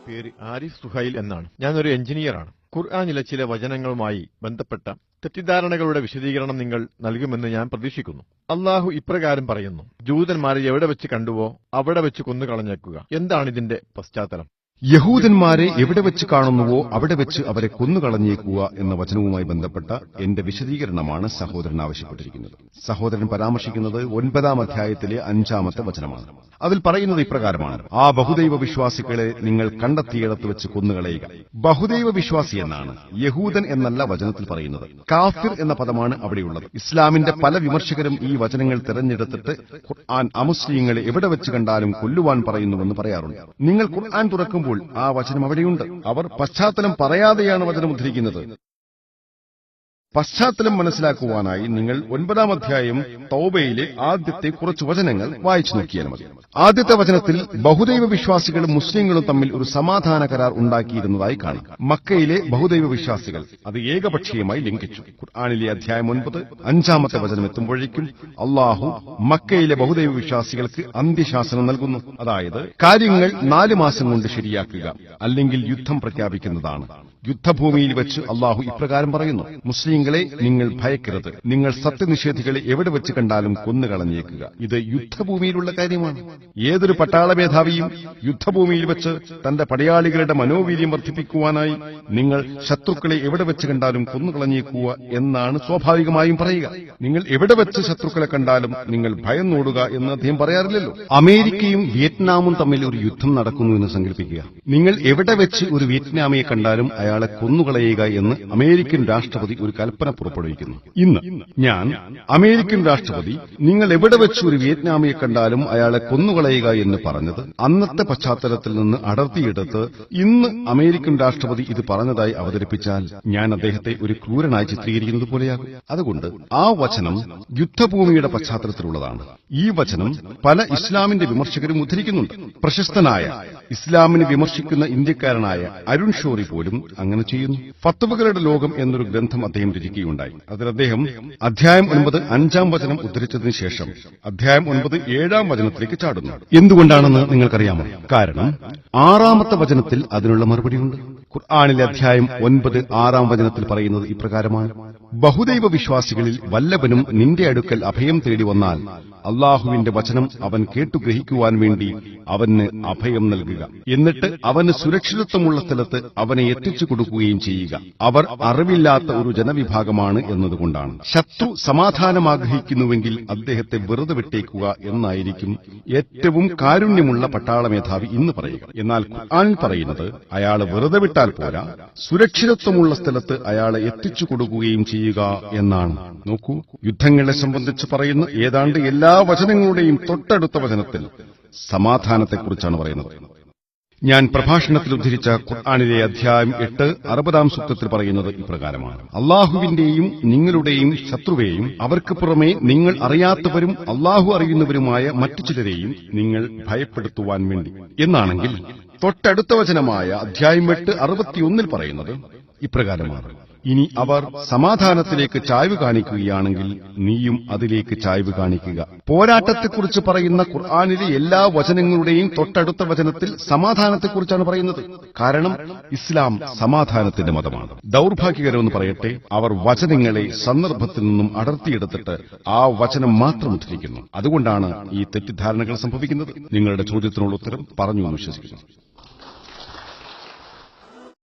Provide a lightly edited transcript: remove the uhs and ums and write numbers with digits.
പേര് ആരിഫ് സുഹൈൽ എന്നാണ്. ഞാനൊരു എഞ്ചിനീയറാണ്. ഖുർആനിലെ ചില വചനങ്ങളുമായി ബന്ധപ്പെട്ട തെറ്റിദ്ധാരണകളുടെ വിശദീകരണം നിങ്ങൾ നൽകുമെന്ന് ഞാൻ പ്രതീക്ഷിക്കുന്നു. അള്ളാഹു ഇപ്രകാരം പറയുന്നു: ജൂതന്മാരെ എവിടെ വെച്ച് കണ്ടുവോ അവിടെ വെച്ച് കൊന്നുകളഞ്ഞേക്കുക. എന്താണ് ഇതിന്റെ പശ്ചാത്തലം? യഹൂദന്മാരെ എവിടെ വെച്ച് കാണുന്നുവോ അവിടെ വെച്ച് അവരെ കൊന്നുകളഞ്ഞേക്കുക എന്ന വചനവുമായി ബന്ധപ്പെട്ട എന്റെ വിശദീകരണമാണ് സഹോദരൻ ആവശ്യപ്പെട്ടിരിക്കുന്നത്. സഹോദരൻ പരാമർശിക്കുന്നത് 9-ാം അധ്യായത്തിലെ 5-ാമത്തെ വചനമാണ്. അതിൽ പറയുന്നത് ഇപ്രകാരമാണ്: ആ ബഹുദൈവ വിശ്വാസികളെ നിങ്ങൾ കണ്ടെത്തിയിടത്ത് വെച്ച് കൊന്നുകളയുക. ബഹുദൈവ വിശ്വാസി എന്നാണ്, യഹൂദൻ എന്നല്ല വചനത്തിൽ പറയുന്നത്. കാഫിർ എന്ന പദമാണ് അവിടെയുള്ളത്. ഇസ്ലാമിന്റെ പല വിമർശകരും ഈ വചനങ്ങൾ തെരഞ്ഞെടുത്തിട്ട് ഖുർആൻ അമുസ്ലിങ്ങളെ എവിടെ വെച്ച് കണ്ടാലും കൊല്ലുവാൻ പറയുന്നുവെന്ന് പറയാറുണ്ട്. നിങ്ങൾ ഖുർആൻ തുറക്കുമ്പോൾ ആ വചനം അവിടെയുണ്ട്. അവർ പശ്ചാത്തലം പറയാതെയാണ് വചനം ഉദ്ധരിക്കുന്നത്. പശ്ചാത്തലം മനസ്സിലാക്കുവാനായി നിങ്ങൾ 9-ാം അധ്യായം തൗബയിലെ ആദ്യത്തെ കുറച്ച് വചനങ്ങൾ വായിച്ചു നോക്കിയാൽ മതി. ആദ്യത്തെ വചനത്തിൽ ബഹുദൈവ വിശ്വാസികളും മുസ്ലിങ്ങളും തമ്മിൽ ഒരു സമാധാന കരാർ ഉണ്ടാക്കിയിരുന്നതായി കാണാം. മക്കയിലെ ബഹുദൈവ വിശ്വാസികൾ അത് ഏകപക്ഷീയമായി ലംഘിച്ചു. ഖുർആനിലെ അധ്യായം 9 5-ാമത്തെ വചനം എത്തുമ്പോഴേക്കും അള്ളാഹു മക്കയിലെ ബഹുദൈവ വിശ്വാസികൾക്ക് അന്ത്യശാസനം നൽകുന്നു. അതായത് കാര്യങ്ങൾ 4 മാസം കൊണ്ട് ശരിയാക്കുക, അല്ലെങ്കിൽ യുദ്ധം പ്രഖ്യാപിക്കുന്നതാണ്. യുദ്ധഭൂമിയിൽ വെച്ച് അള്ളാഹു ഇപ്രകാരം പറയുന്നു: മുസ്ലിങ്ങളെ, നിങ്ങൾ ഭയക്കരുത്. നിങ്ങൾ സത്യനിഷേധികളെ എവിടെ വെച്ച് കണ്ടാലും കൊന്നുകളഞ്ഞേക്കുക. ഇത് യുദ്ധഭൂമിയിലുള്ള കാര്യമാണ്. ഏതൊരു പട്ടാള മേധാവിയും യുദ്ധഭൂമിയിൽ വെച്ച് തന്റെ പടയാളികളുടെ മനോവീര്യം വർദ്ധിപ്പിക്കുവാനായി നിങ്ങൾ ശത്രുക്കളെ എവിടെ വെച്ച് കണ്ടാലും കൊന്നുകളഞ്ഞേക്കുക എന്നാണ് സ്വാഭാവികമായും പറയുക. നിങ്ങൾ എവിടെ വെച്ച് ശത്രുക്കളെ കണ്ടാലും നിങ്ങൾ ഭയന്നോടുക എന്ന് അദ്ദേഹം പറയാറില്ലല്ലോ. അമേരിക്കയും വിയറ്റ്നാമും തമ്മിൽ ഒരു യുദ്ധം നടക്കുന്നു എന്ന് സങ്കല്പിക്കുക. നിങ്ങൾ എവിടെ വെച്ച് ഒരു വിയറ്റ്നാമിയെ കണ്ടാലും അയാളെ കൊന്നുകളയുക എന്ന് അമേരിക്കൻ രാഷ്ട്രപതി ഒരു കൽപ്പന പുറപ്പെടുവിക്കുന്നു. ഇന്ന് ഞാൻ അമേരിക്കൻ രാഷ്ട്രപതി നിങ്ങൾ എവിടെ വെച്ച് ഒരു വിയറ്റ്നാമിയെ കണ്ടാലും അയാളെ കൊന്നുകളയുക എന്ന് പറഞ്ഞത് അന്നത്തെ പശ്ചാത്തലത്തിൽ നിന്ന് അടർത്തിയെടുത്ത് ഇന്ന് അമേരിക്കൻ രാഷ്ട്രപതി ഇത് പറഞ്ഞതായി അവതരിപ്പിച്ചാൽ ഞാൻ അദ്ദേഹത്തെ ഒരു ക്രൂരനായി ചിത്രീകരിക്കുന്നത് പോലെയാകും. അതുകൊണ്ട് ആ വചനം യുദ്ധഭൂമിയുടെ പശ്ചാത്തലത്തിലുള്ളതാണ്. ഈ വചനം പല ഇസ്ലാമിന്റെ വിമർശകരും ഉദ്ധരിക്കുന്നുണ്ട്. പ്രശസ്തനായ ഇസ്ലാമിനെ വിമർശിക്കുന്ന ഇന്ത്യക്കാരനായ അരുൺ ഷോറി പോലും അങ്ങനെ ചെയ്യുന്നു. ഫത്വകളുടെ ലോകം എന്നൊരു ഗ്രന്ഥം അദ്ദേഹം രചിക്കുകയുണ്ടായി. അതിൽ അദ്ദേഹം അധ്യായം 9 5-ാം വചനം ഉദ്ധരിച്ചതിന് ശേഷം അധ്യായം 9 7-ാം വചനത്തിലേക്ക് ചാടുന്നു. എന്തുകൊണ്ടാണെന്ന് നിങ്ങൾക്കറിയാമോ? കാരണം 6-ാമത്തെ വചനത്തിൽ അതിനുള്ള മറുപടിയുണ്ട്. ഖുർആനിലെ അധ്യായം 9 6-ാം വചനത്തിൽ പറയുന്നത് ഇപ്രകാരമാണ്: ബഹുദൈവ വിശ്വാസികളിൽ വല്ലവനും നിന്റെ അടുക്കൽ അഭയം തേടി വന്നാൽ അള്ളാഹുവിന്റെ വചനം അവൻ കേട്ടുഗ്രഹിക്കുവാൻ വേണ്ടി അവന് അഭയം നൽകുക. എന്നിട്ട് അവന് സുരക്ഷിതത്വമുള്ള സ്ഥലത്ത് അവനെ എത്തിച്ചു കൊടുക്കുകയും ചെയ്യുക. അവർ അറിവില്ലാത്ത ഒരു ജനവിഭാഗമാണ് എന്നതുകൊണ്ടാണ്. ശത്രു സമാധാനം ആഗ്രഹിക്കുന്നുവെങ്കിൽ അദ്ദേഹത്തെ വെറുതെ വിട്ടേക്കുക എന്നായിരിക്കും ഏറ്റവും കാരുണ്യമുള്ള പട്ടാള മേധാവി ഇന്ന് പറയുക. എന്നാൽ ഖുർആനിൽ പറയുന്നത് അയാളെ വെറുതെ വിട്ടാൽ പോരാ, സുരക്ഷിതത്വമുള്ള സ്ഥലത്ത് അയാളെ എത്തിച്ചു കൊടുക്കുകയും ചെയ്യുക എന്നാണ്. നോക്കൂ, യുദ്ധങ്ങളെ സംബന്ധിച്ച് പറയുന്ന ഏതാണ്ട് എല്ലാ വചനങ്ങളുടെയും തൊട്ടടുത്ത വചനത്തിൽ സമാധാനത്തെക്കുറിച്ചാണ് പറയുന്നത്. ഞാൻ പ്രഭാഷണത്തിൽ ഉദ്ധരിച്ച ഖുർആനിലെ അധ്യായം 8 60-ാം സൂക്തത്തിൽ പറയുന്നത് ഇപ്രകാരമാണ്: അള്ളാഹുവിന്റെയും നിങ്ങളുടെയും ശത്രുവേയും അവർക്ക് പുറമെ നിങ്ങൾ അറിയാത്തവരും അള്ളാഹു അറിയുന്നവരുമായ മറ്റു ചിലരെയും നിങ്ങൾ ഭയപ്പെടുത്തുവാൻ വേണ്ടി. എന്നാണെങ്കിൽ തൊട്ടടുത്ത വചനമായ അധ്യായം 8 61-ൽ പറയുന്നത് ഇപ്രകാരമാണ്: ഇനി അവർ സമാധാനത്തിലേക്ക് ചായ്വ് കാണിക്കുകയാണെങ്കിൽ നീയും അതിലേക്ക് ചായ്വ് കാണിക്കുക. പോരാട്ടത്തെക്കുറിച്ച് പറയുന്ന ഖുർആനിലെ എല്ലാ വചനങ്ങളുടെയും തൊട്ടടുത്ത വചനത്തിൽ സമാധാനത്തെക്കുറിച്ചാണ് പറയുന്നത്. കാരണം ഇസ്ലാം സമാധാനത്തിന്റെ മതമാണ്. ദൗർഭാഗ്യകരമെന്ന് പറയട്ടെ, അവർ വചനങ്ങളെ സന്ദർഭത്തിൽ നിന്നും അടർത്തിയെടുത്തിട്ട് ആ വചനം മാത്രം ഉദ്ധരിക്കുന്നു. അതുകൊണ്ടാണ് ഈ തെറ്റിദ്ധാരണകൾ സംഭവിക്കുന്നത്. നിങ്ങളുടെ ചോദ്യത്തിനുള്ള ഉത്തരം പറഞ്ഞു എന്ന് വിശ്വസിക്കുന്നു.